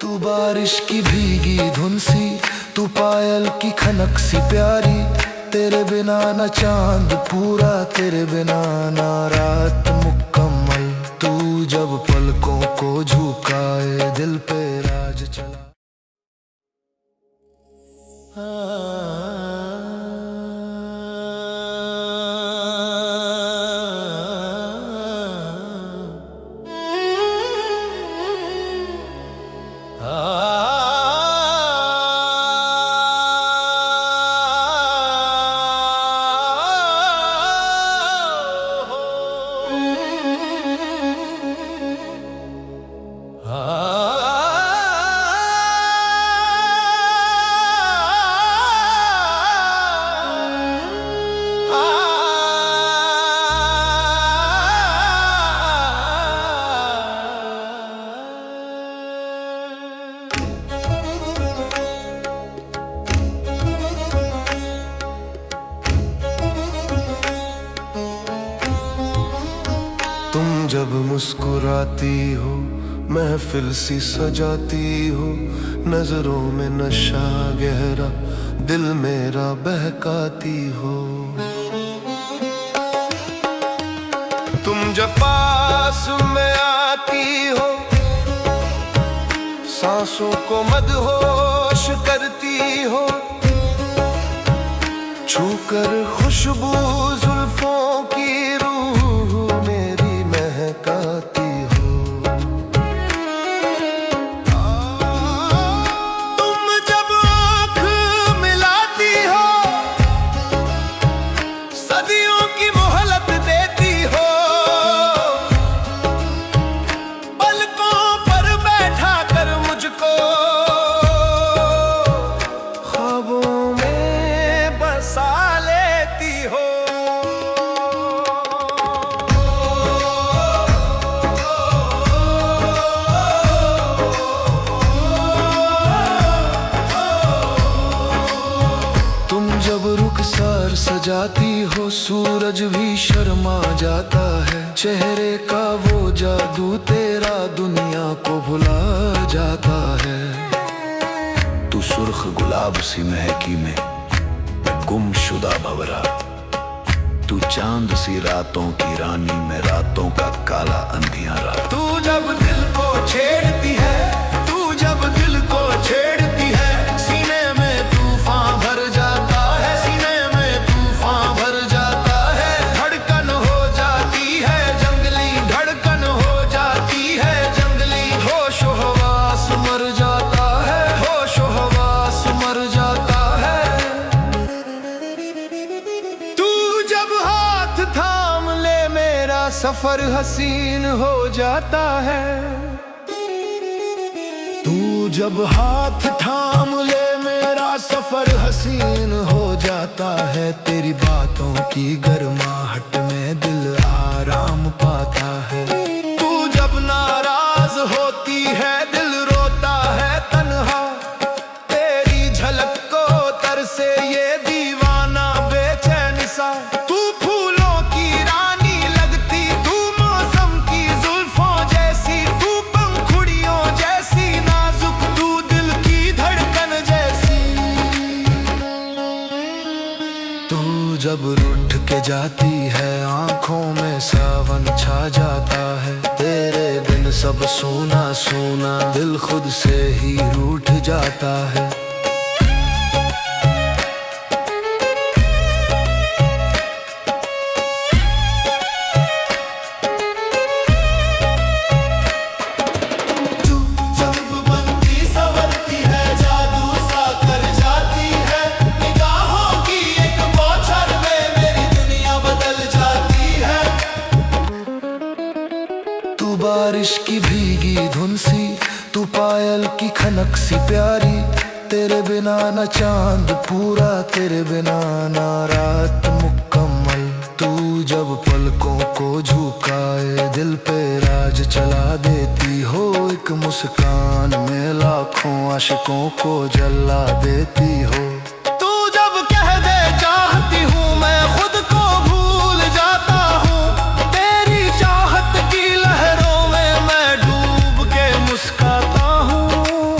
तू बारिश की भीगी धुन सी, तू पायल की खनक सी प्यारी। तेरे बिना न चांद पूरा, तेरे बिना न रात मुकम्मल। तू जब पलकों को झुकाए दिल पे राज चला। तुम जब मुस्कुराती हो महफिल सी सजाती हो। नजरों में नशा गहरा दिल मेरा बहकाती हो। तुम जब पास में आती हो सांसों को मदहोश करती हो। छूकर खुशबू जुल्फों की रूह मेरी महकाती हो। तुम जब आँख मिलाती हो सदियों की मोहलत देती हो। पलकों पर बैठा कर मुझको ख्वाबों में बसा लेती हो। तुम जब रुखसार सजाती हो सूरज भी शर्मा जाता है। चेहरे का वो जादू तेरा दुनिया को भुला जाता है। तू सुर्ख गुलाब सी महकी में मैं गुमशुदा भंवरा। तू चांद सी रातों की रानी मैं रातों का काला अंधियारा। तू जब दिल को छेड़ती है, तू जब दिल को छेड़ती है सीने में तूफान भर जाता है। सीने में तूफान भर जाता है। धड़कन हो जाती है जंगली, धड़कन हो जाती है जंगली। होश हवास मर जाता है, होश हवास मर जाता है। तू जब हाथ थाम ले मेरा सफर हसीन हो जाता है। तू जब हाथ थाम ले मेरा सफर हसीन हो जाता है। तेरी बातों की गर्माहट में दिल आराम पाता है। तू जब नाराज होती है दिल रोता है तन्हा। तेरी झलक को तरसे ये दीवाना बेचैन सा। तू फूलों की रानी लगती, तू मौसम की जुल्फों जैसी। तू पंखुड़ियों जैसी नाजुक, तू दिल की धड़कन जैसी। तू जब रूठ के जाती है आंखों में सावन छा जाता है। तेरे बिन सब सूना सूना दिल खुद से ही रूठ जाता है। तू जब बनती संवरती है जादू सा कर जाती है। निगाहों की एक बौछार में मेरी दुनिया बदल जाती है। तू बारिश की भीगी धुन सी, तू पायल की खनक सी प्यारी। तेरे बिना न चांद पूरा, तेरे बिना न रात मुकम्मल। तू जब पलकों को झुकाए दिल पे राज चला देती हो। एक मुस्कान में लाखों आशिकों को जला देती हो। तू जब कह दे चाहती हूँ मैं खुद को भूल जाता हूँ। तेरी चाहत की लहरों में मैं डूब के मुस्कुराता हूँ।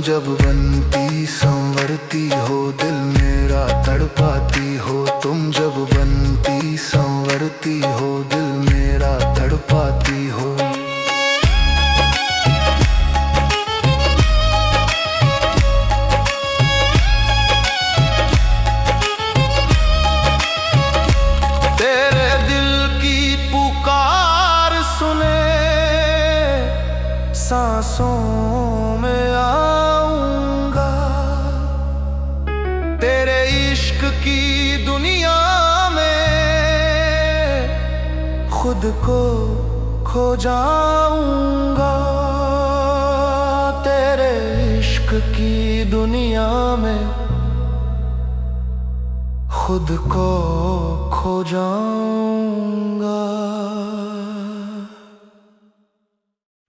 जब बनती संवरती हो दिल मेरा तड़पाती हो, तुम जब बनती संवरती हो दिल मेरा तड़पाती हो। तेरे दिल की पुकार सुने सांसों में आऊंगा, तेरे इश्क की दुनिया में खुद को खो जाऊंगा, तेरे इश्क की दुनिया में खुद को खो जाऊंगा।